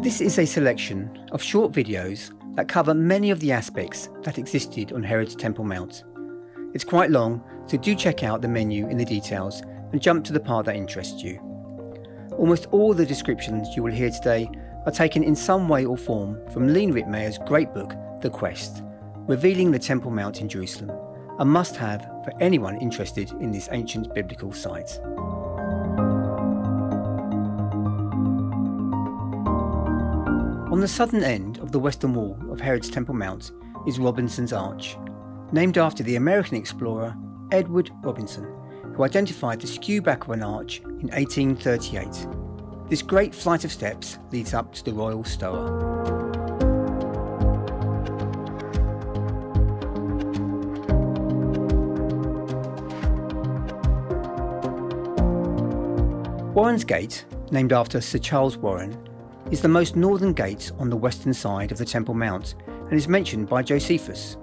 This is a selection of short videos that cover many of the aspects that existed on Herod's Temple Mount. It's quite long, so do check out the menu in the details and jump to the part that interests you. Almost all the descriptions you will hear today are taken in some way or form from Lean Rittmeyer's great book, The Quest, Revealing the Temple Mount in Jerusalem, a must-have for anyone interested in this ancient biblical site. On the southern end of the western wall of Herod's Temple Mount is Robinson's Arch, named after the American explorer Edward Robinson, who identified the skew back of an arch in 1838. This great flight of steps leads up to the Royal Stoa. Warren's Gate, named after Sir Charles Warren, is the most northern gate on the western side of the Temple Mount and is mentioned by Josephus.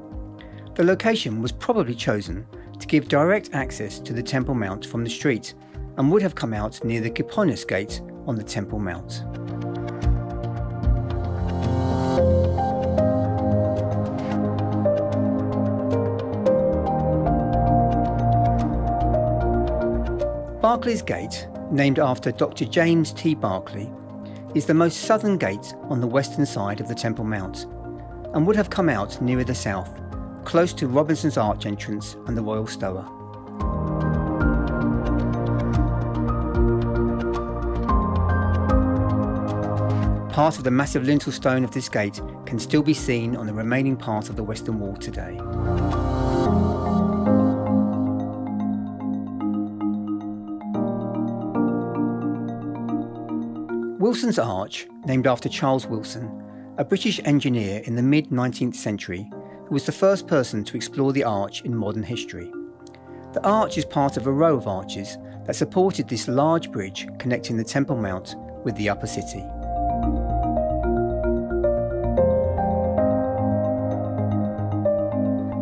The location was probably chosen to give direct access to the Temple Mount from the street and would have come out near the Kipponus Gate on the Temple Mount. Berkeley's Gate, named after Dr. James T. Berkeley, is the most southern gate on the western side of the Temple Mount and would have come out nearer the south, close to Robinson's Arch entrance and the Royal Stoa. Part of the massive lintel stone of this gate can still be seen on the remaining part of the western wall today. Wilson's Arch, named after Charles Wilson, a British engineer in the mid-19th century who was the first person to explore the arch in modern history. The arch is part of a row of arches that supported this large bridge connecting the Temple Mount with the upper city.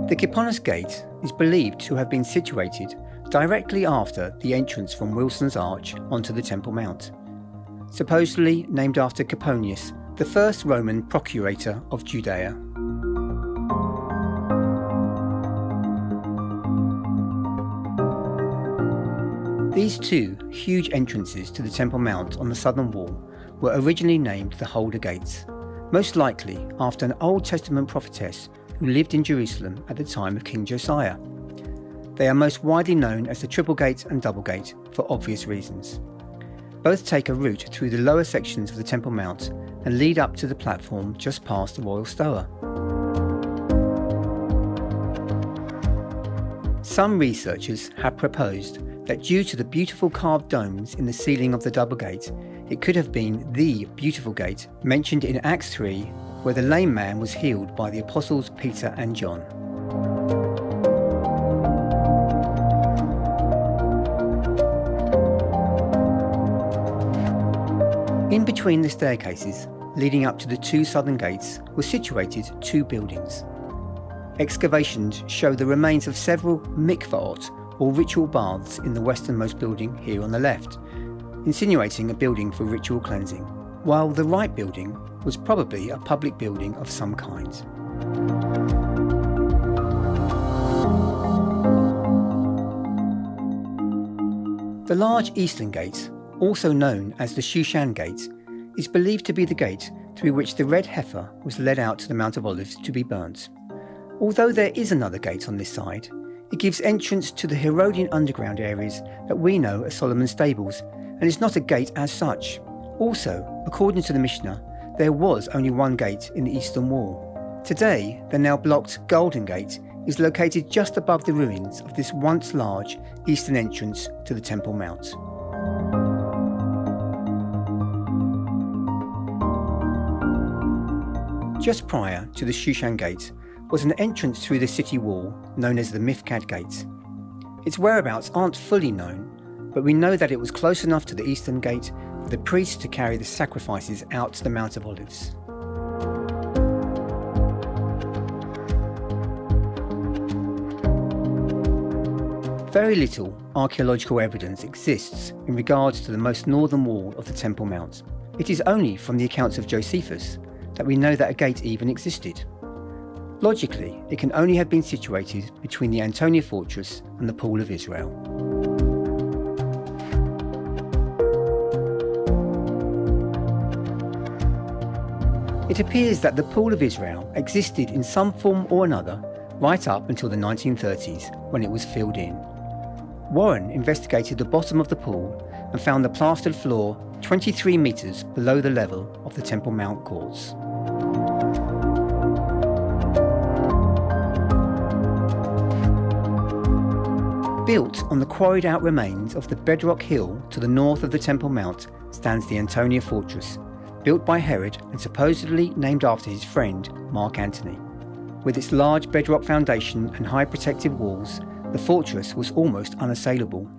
The Kipponus Gate is believed to have been situated directly after the entrance from Wilson's Arch onto the Temple Mount, supposedly named after Kipponius, the first Roman procurator of Judea. These two huge entrances to the Temple Mount on the southern wall were originally named the Holder Gates, most likely after an Old Testament prophetess who lived in Jerusalem at the time of King Josiah. They are most widely known as the Triple Gate and Double Gate for obvious reasons. Both take a route through the lower sections of the Temple Mount and lead up to the platform just past the Royal Stoa. Some researchers have proposed that due to the beautiful carved domes in the ceiling of the Double Gate, it could have been the beautiful gate mentioned in Acts 3, where the lame man was healed by the apostles Peter and John. In between the staircases leading up to the two southern gates were situated two buildings. Excavations show the remains of several mikvaot, or ritual baths, in the westernmost building here on the left, insinuating a building for ritual cleansing, while the right building was probably a public building of some kind. The large eastern gate, also known as the Shushan Gate, is believed to be the gate through which the red heifer was led out to the Mount of Olives to be burnt. Although there is another gate on this side, it gives entrance to the Herodian underground areas that we know as Solomon's Stables, and is not a gate as such. Also, according to the Mishnah, there was only one gate in the eastern wall. Today, the now blocked Golden Gate is located just above the ruins of this once large eastern entrance to the Temple Mount. Just prior to the Shushan Gate was an entrance through the city wall known as the Mifkad Gate. Its whereabouts aren't fully known, but we know that it was close enough to the eastern gate for the priests to carry the sacrifices out to the Mount of Olives. Very little archaeological evidence exists in regards to the most northern wall of the Temple Mount. It is only from the accounts of Josephus that we know that a gate even existed. Logically, it can only have been situated between the Antonia fortress and the Pool of Israel. It appears that the Pool of Israel existed in some form or another right up until the 1930s, when it was filled in. Warren investigated the bottom of the pool and found the plastered floor 23 metres below the level of the Temple Mount courts. Built on the quarried out remains of the bedrock hill to the north of the Temple Mount stands the Antonia Fortress, built by Herod and supposedly named after his friend Mark Antony. With its large bedrock foundation and high protective walls, the fortress was almost unassailable.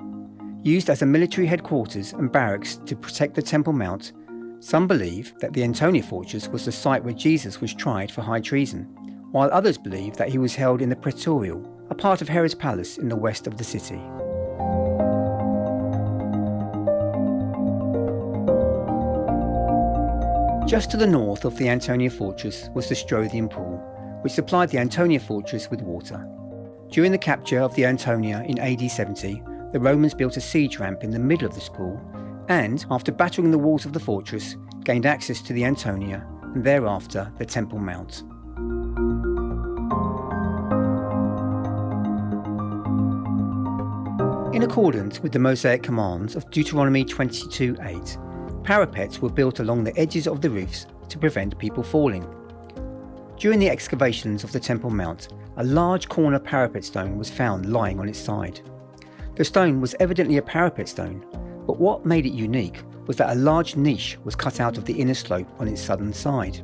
Used as a military headquarters and barracks to protect the Temple Mount, some believe that the Antonia Fortress was the site where Jesus was tried for high treason, while others believe that he was held in the Praetorial, a part of Herod's palace in the west of the city. Just to the north of the Antonia Fortress was the Strothian Pool, which supplied the Antonia Fortress with water. During the capture of the Antonia in AD 70, the Romans built a siege ramp in the middle of this pool and, after battering the walls of the fortress, gained access to the Antonia and thereafter the Temple Mount. In accordance with the Mosaic commands of Deuteronomy 22:8, parapets were built along the edges of the roofs to prevent people falling. During the excavations of the Temple Mount, a large corner parapet stone was found lying on its side. The stone was evidently a parapet stone, but what made it unique was that a large niche was cut out of the inner slope on its southern side.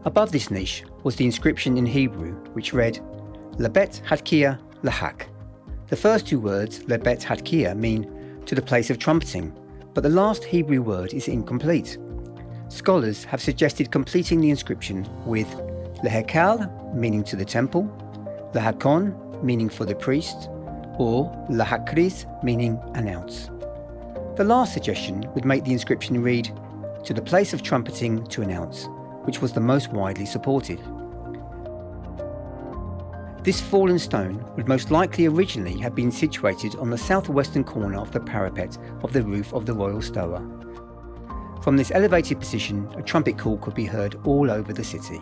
Above this niche was the inscription in Hebrew, which read, Lebet Hadkia Lahak. The first two words, Lebet Hadkia, mean to the place of trumpeting, but the last Hebrew word is incomplete. Scholars have suggested completing the inscription with Lehekal, meaning to the temple, Lahakon, meaning for the priest, or Lahakris, meaning announce. The last suggestion would make the inscription read, to the place of trumpeting to announce, which was the most widely supported. This fallen stone would most likely originally have been situated on the southwestern corner of the parapet of the roof of the royal stoa. From this elevated position, a trumpet call could be heard all over the city.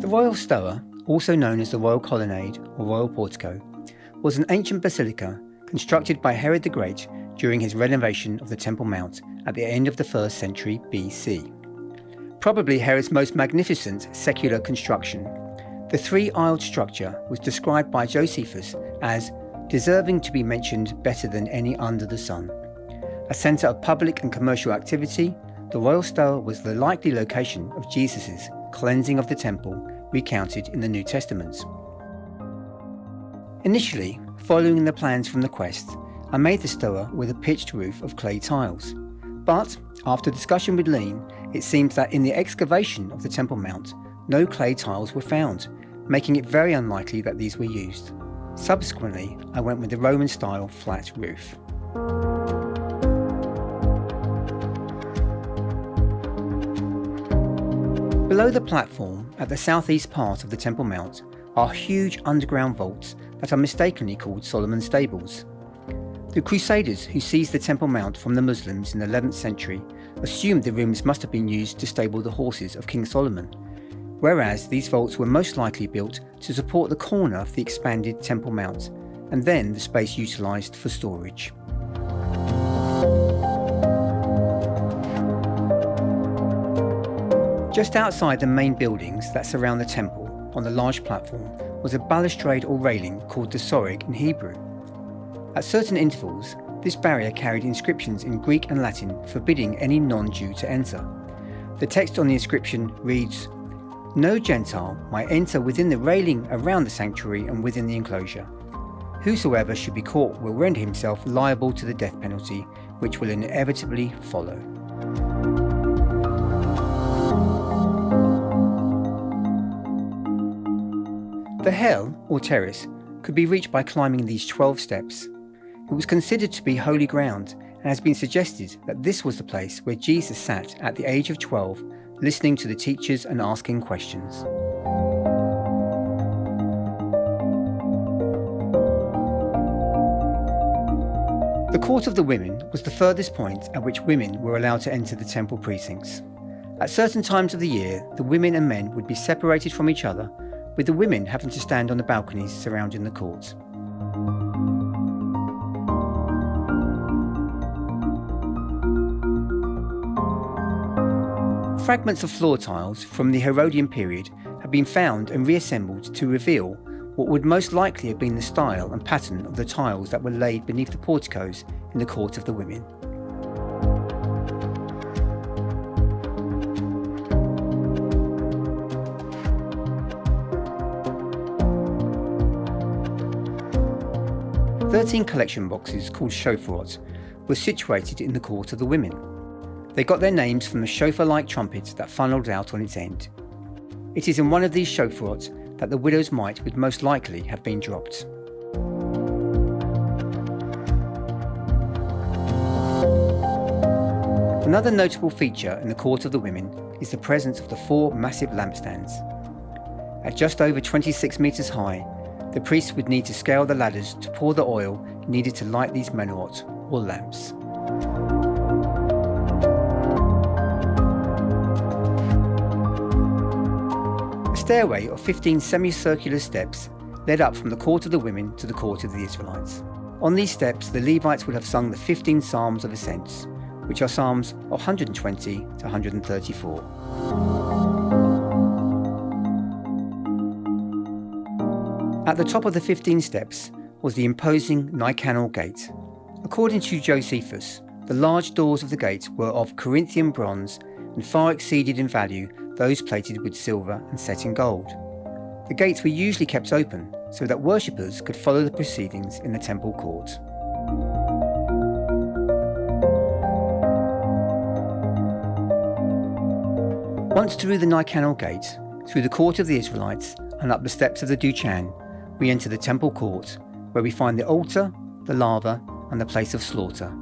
The royal stoa, also known as the royal colonnade or royal portico, was an ancient basilica constructed by Herod the Great during his renovation of the Temple Mount at the end of the 1st century BC. Probably Herod's most magnificent secular construction, the three-aisled structure was described by Josephus as deserving to be mentioned better than any under the sun. A centre of public and commercial activity, the royal stoa was the likely location of Jesus' cleansing of the temple recounted in the New Testament. Initially, following the plans from the quest, I made the stoa with a pitched roof of clay tiles. But, after discussion with Lean, it seems that in the excavation of the Temple Mount, no clay tiles were found, making it very unlikely that these were used. Subsequently, I went with the Roman-style flat roof. Below the platform, at the southeast part of the Temple Mount, are huge underground vaults that are mistakenly called Solomon's Stables. The Crusaders who seized the Temple Mount from the Muslims in the 11th century assumed the rooms must have been used to stable the horses of King Solomon, whereas these vaults were most likely built to support the corner of the expanded Temple Mount, and then the space utilised for storage. Just outside the main buildings that surround the temple, on the large platform, was a balustrade or railing called the Soreg in Hebrew. At certain intervals, this barrier carried inscriptions in Greek and Latin forbidding any non-Jew to enter. The text on the inscription reads, "No Gentile might enter within the railing around the sanctuary and within the enclosure. Whosoever should be caught will render himself liable to the death penalty, which will inevitably follow." The hell, or terrace, could be reached by climbing these 12 steps. It was considered to be holy ground and has been suggested that this was the place where Jesus sat at the age of 12, listening to the teachers and asking questions. The Court of the Women was the furthest point at which women were allowed to enter the temple precincts. At certain times of the year, the women and men would be separated from each other, with the women having to stand on the balconies surrounding the court. Fragments of floor tiles from the Herodian period have been found and reassembled to reveal what would most likely have been the style and pattern of the tiles that were laid beneath the porticos in the Court of the Women. "13 collection boxes called shofarot were situated in the Court of the Women. They got their names from the shofar-like trumpet that funneled out on its end. It is in one of these shofarot that the widow's mite would most likely have been dropped. Another notable feature in the Court of the Women is the presence of the 4 massive lampstands. At just over 26 metres high, the priests would need to scale the ladders to pour the oil needed to light these menorot, or lamps. A stairway of 15 semicircular steps led up from the Court of the Women to the Court of the Israelites. On these steps, the Levites would have sung the 15 Psalms of Ascents, which are Psalms 120 to 134. At the top of the 15 steps was the imposing Nicanor Gate. According to Josephus, the large doors of the gate were of Corinthian bronze and far exceeded in value those plated with silver and set in gold. The gates were usually kept open so that worshippers could follow the proceedings in the temple court. Once through the Nicanor Gate, through the Court of the Israelites and up the steps of the Duchan, we enter the temple court, where we find the altar, the laver, and the place of slaughter.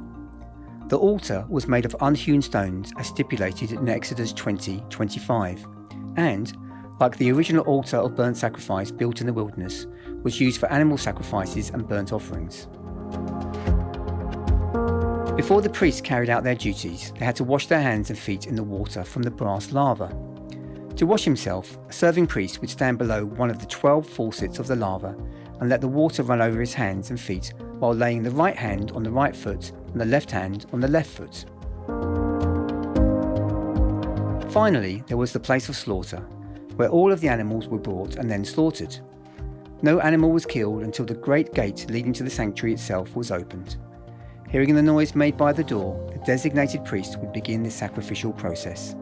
The altar was made of unhewn stones as stipulated in Exodus 20:25, and, like the original altar of burnt sacrifice built in the wilderness, was used for animal sacrifices and burnt offerings. Before the priests carried out their duties, they had to wash their hands and feet in the water from the brass laver. To wash himself, a serving priest would stand below one of the 12 faucets of the laver and let the water run over his hands and feet while laying the right hand on the right foot and the left hand on the left foot. Finally, there was the place of slaughter, where all of the animals were brought and then slaughtered. No animal was killed until the great gate leading to the sanctuary itself was opened. Hearing the noise made by the door, the designated priest would begin the sacrificial process.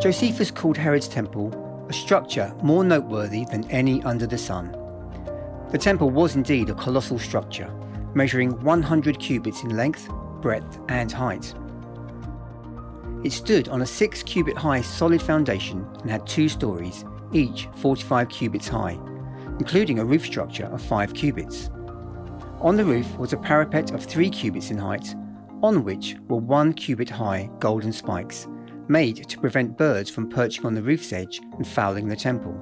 Josephus called Herod's temple a structure more noteworthy than any under the sun. The temple was indeed a colossal structure, measuring 100 cubits in length, breadth, and height. It stood on a 6-cubit high solid foundation and had 2 stories, each 45 cubits high, including a roof structure of 5 cubits. On the roof was a parapet of 3 cubits in height, on which were 1 cubit high golden spikes, made to prevent birds from perching on the roof's edge and fouling the temple.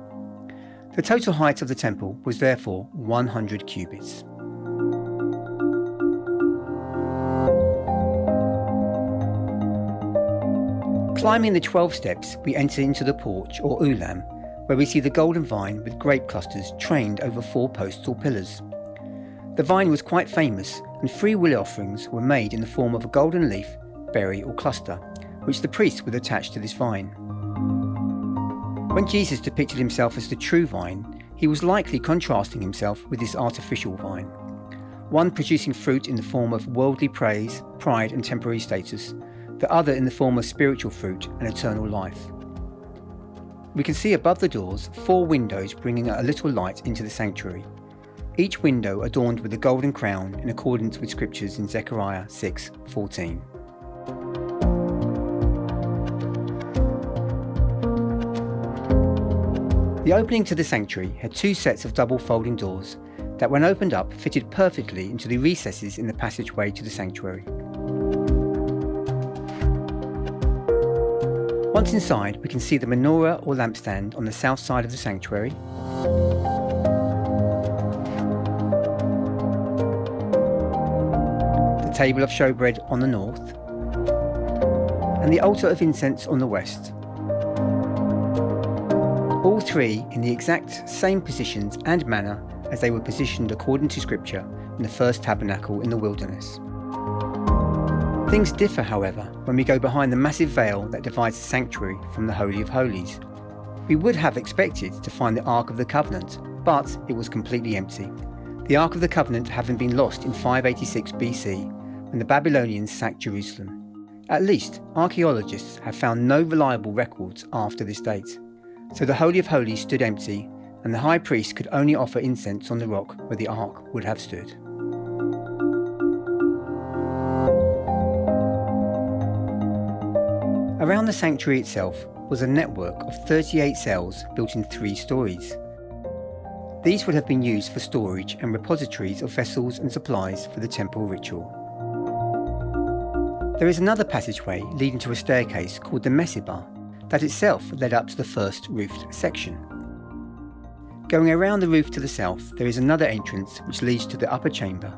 The total height of the temple was therefore 100 cubits. Climbing the 12 steps, we enter into the porch or ulam, where we see the golden vine with grape clusters trained over 4 posts or pillars. The vine was quite famous, and free will offerings were made in the form of a golden leaf, berry or cluster, which the priest would attach to this vine. When Jesus depicted himself as the true vine, he was likely contrasting himself with this artificial vine, one producing fruit in the form of worldly praise, pride and temporary status, the other in the form of spiritual fruit and eternal life. We can see above the doors 4 windows bringing a little light into the sanctuary, each window adorned with a golden crown in accordance with scriptures in Zechariah 6:14. The opening to the sanctuary had two sets of double folding doors that, when opened up, fitted perfectly into the recesses in the passageway to the sanctuary. Once inside, we can see the menorah or lampstand on the south side of the sanctuary, the table of showbread on the north, and the altar of incense on the west. All three in the exact same positions and manner as they were positioned according to Scripture in the first tabernacle in the wilderness. Things differ, however, when we go behind the massive veil that divides the sanctuary from the Holy of Holies. We would have expected to find the Ark of the Covenant, but it was completely empty. The Ark of the Covenant having been lost in 586 BC when the Babylonians sacked Jerusalem. At least, archaeologists have found no reliable records after this date. So the Holy of Holies stood empty, and the high priest could only offer incense on the rock where the Ark would have stood. Around the sanctuary itself was a network of 38 cells built in 3 stories. These would have been used for storage and repositories of vessels and supplies for the temple ritual. There is another passageway leading to a staircase called the Messibah that itself led up to the first roofed section. Going around the roof to the south, there is another entrance which leads to the upper chamber.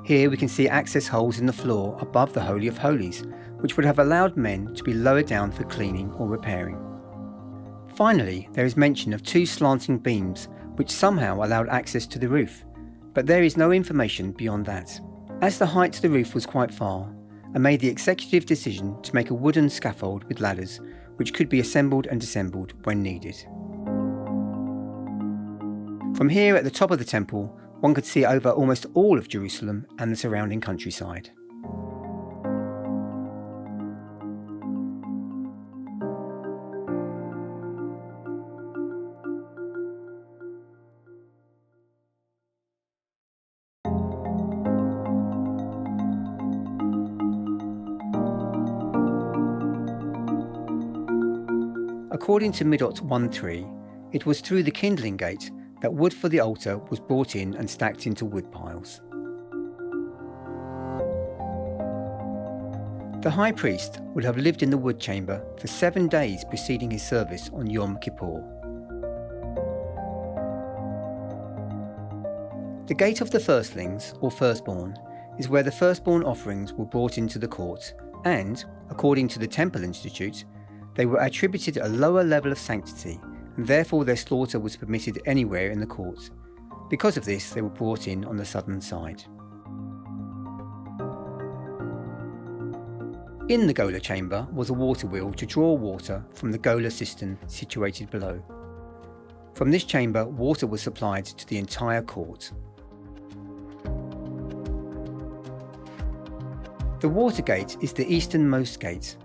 Here we can see access holes in the floor above the Holy of Holies, which would have allowed men to be lowered down for cleaning or repairing. Finally, there is mention of 2 slanting beams which somehow allowed access to the roof, but there is no information beyond that. As the height to the roof was quite far, I made the executive decision to make a wooden scaffold with ladders which could be assembled and disassembled when needed. From here at the top of the temple, one could see over almost all of Jerusalem and the surrounding countryside. According to Midot 1:3, it was through the kindling gate that wood for the altar was brought in and stacked into wood piles. The high priest would have lived in the wood chamber for 7 days preceding his service on Yom Kippur. The gate of the firstlings, or firstborn, is where the firstborn offerings were brought into the court, and, according to the Temple Institute, they were attributed a lower level of sanctity, and therefore their slaughter was permitted anywhere in the court. Because of this, they were brought in on the southern side. In the Gola chamber was a water wheel to draw water from the Gola cistern situated below. From this chamber, water was supplied to the entire court. The water gate is the easternmost gate.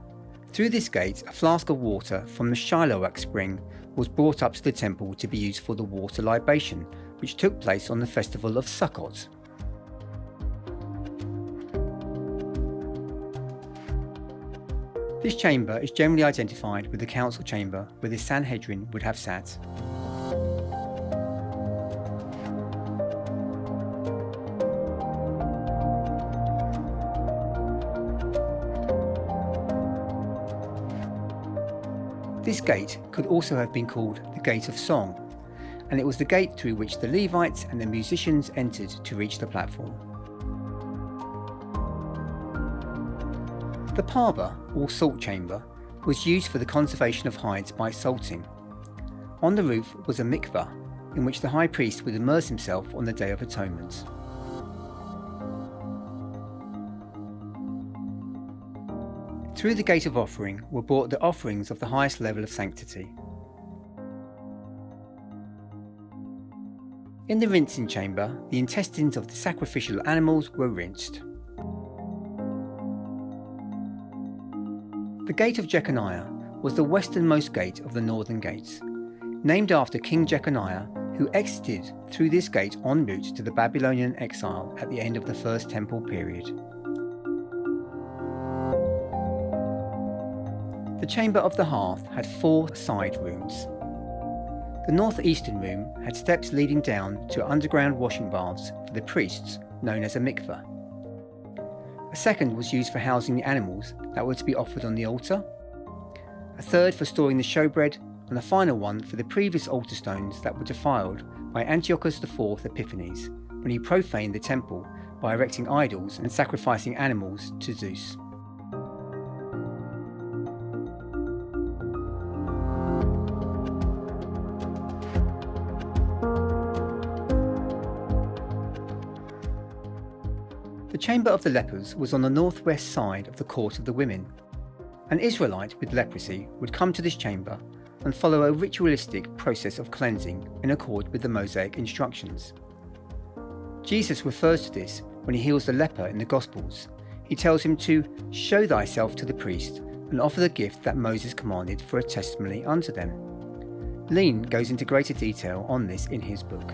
Through this gate, a flask of water from the Shiloach spring was brought up to the temple to be used for the water libation, which took place on the festival of Sukkot. This chamber is generally identified with the council chamber where the Sanhedrin would have sat. This gate could also have been called the Gate of Song, and it was the gate through which the Levites and the musicians entered to reach the platform. The parva, or salt chamber, was used for the conservation of hides by salting. On the roof was a mikvah, in which the high priest would immerse himself on the Day of Atonement. Through the gate of offering were brought the offerings of the highest level of sanctity. In the rinsing chamber, the intestines of the sacrificial animals were rinsed. The gate of Jeconiah was the westernmost gate of the northern gates, named after King Jeconiah, who exited through this gate en route to the Babylonian exile at the end of the First Temple period. The chamber of the hearth had 4 side rooms. The northeastern room had steps leading down to underground washing baths for the priests, known as a mikveh. A second was used for housing the animals that were to be offered on the altar, a third for storing the showbread, and a final one for the previous altar stones that were defiled by Antiochus IV Epiphanes when he profaned the temple by erecting idols and sacrificing animals to Zeus. The chamber of the lepers was on the northwest side of the court of the women. An Israelite with leprosy would come to this chamber and follow a ritualistic process of cleansing in accord with the Mosaic instructions. Jesus refers to this when he heals the leper in the Gospels. He tells him to show thyself to the priest and offer the gift that Moses commanded for a testimony unto them. Lean goes into greater detail on this in his book.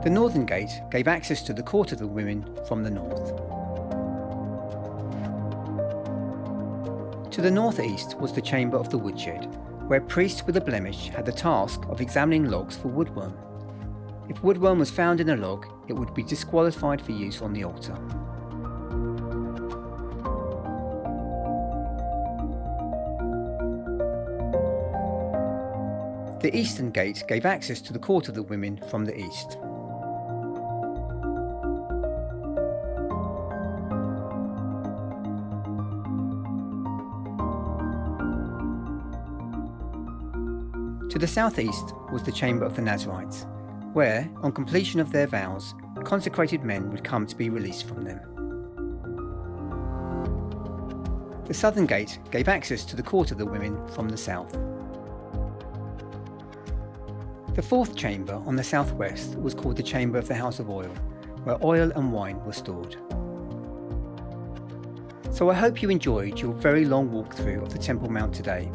The northern gate gave access to the court of the women from the north. To the northeast was the chamber of the woodshed, where priests with a blemish had the task of examining logs for woodworm. If woodworm was found in a log, it would be disqualified for use on the altar. The eastern gate gave access to the court of the women from the east. To the southeast was the chamber of the Nazarites, where, on completion of their vows, consecrated men would come to be released from them. The southern gate gave access to the court of the women from the south. The fourth chamber on the southwest was called the chamber of the house of oil, where oil and wine were stored. So I hope you enjoyed your very long walkthrough of the Temple Mount today.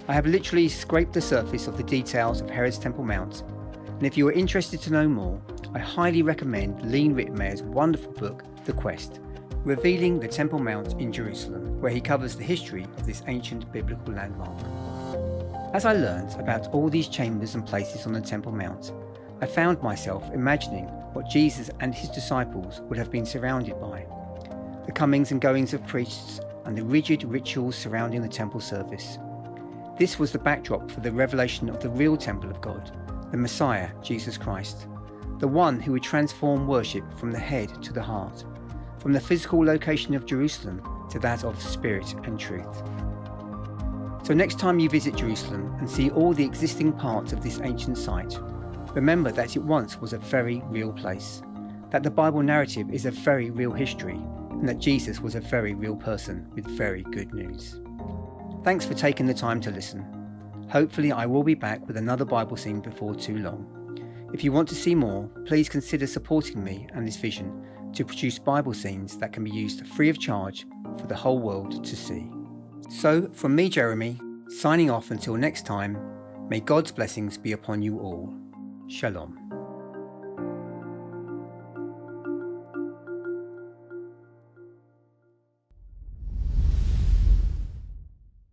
I have literally scraped the surface of the details of Herod's Temple Mount, and if you are interested to know more, I highly recommend Lean Ritmeyer's wonderful book, The Quest, revealing the Temple Mount in Jerusalem, where he covers the history of this ancient biblical landmark. As I learned about all these chambers and places on the Temple Mount, I found myself imagining what Jesus and his disciples would have been surrounded by: the comings and goings of priests and the rigid rituals surrounding the temple service. This was the backdrop for the revelation of the real temple of God, the Messiah, Jesus Christ, the one who would transform worship from the head to the heart, from the physical location of Jerusalem to that of spirit and truth. So next time you visit Jerusalem and see all the existing parts of this ancient site, remember that it once was a very real place, that the Bible narrative is a very real history, and that Jesus was a very real person with very good news. Thanks for taking the time to listen. Hopefully I will be back with another Bible scene before too long. If you want to see more, please consider supporting me and this vision to produce Bible scenes that can be used free of charge for the whole world to see. So, from me, Jeremy, signing off until next time, may God's blessings be upon you all. Shalom.